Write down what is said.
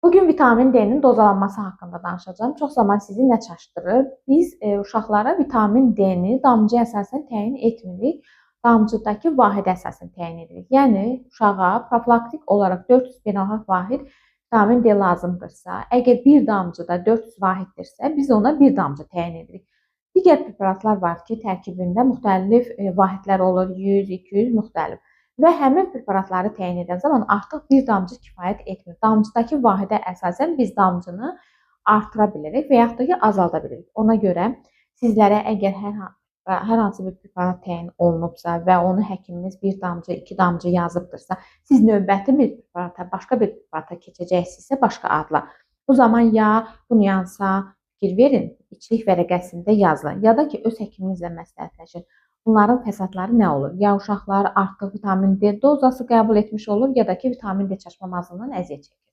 Bugün vitamin D'nin dozalanması haqqında danışacağım. Çox zaman sizi nə çaşdırır? Biz uşaqlara vitamin D'ni damcıya əsasən təyin etmirik. Damcıdakı vahidə əsasən təyin edirik. Yəni uşağa profilaktik olaraq 400 beynəlxalq vahid vitamin D lazımdırsa, əgər bir damcıda 400 vahiddirsə, biz ona bir damcı təyin edirik. Digər preparatlar var ki, tərkibində müxtəlif vahidlər olur, 100, 200 müxtəlif. Və həmin preparatları təyin edən zaman artıq bir damcı kifayət etmir. Damcıdakı vahidə əsasən biz damcını artıra bilirik və yaxud da ki, azalda bilirik. Ona görə sizlərə əgər hər hansı bir preparat təyin olunubsa və onu həkiminiz bir damcı, 2 damcı yazıbdırsa, siz növbəti bir preparata, başqa bir preparata keçəcəksinizsə başqa adla. Bu zaman ya bu nüansa fikir verin, içlik vərəqəsində yazın, ya da ki, öz həkiminizlə məsləhətləşin. Bunların fəsadları nə olur? Ya uşaqlar artıq vitamin D dozası qəbul etmiş olur, ya da ki, vitamin D çaşmamazlığından əziyyət çəkir.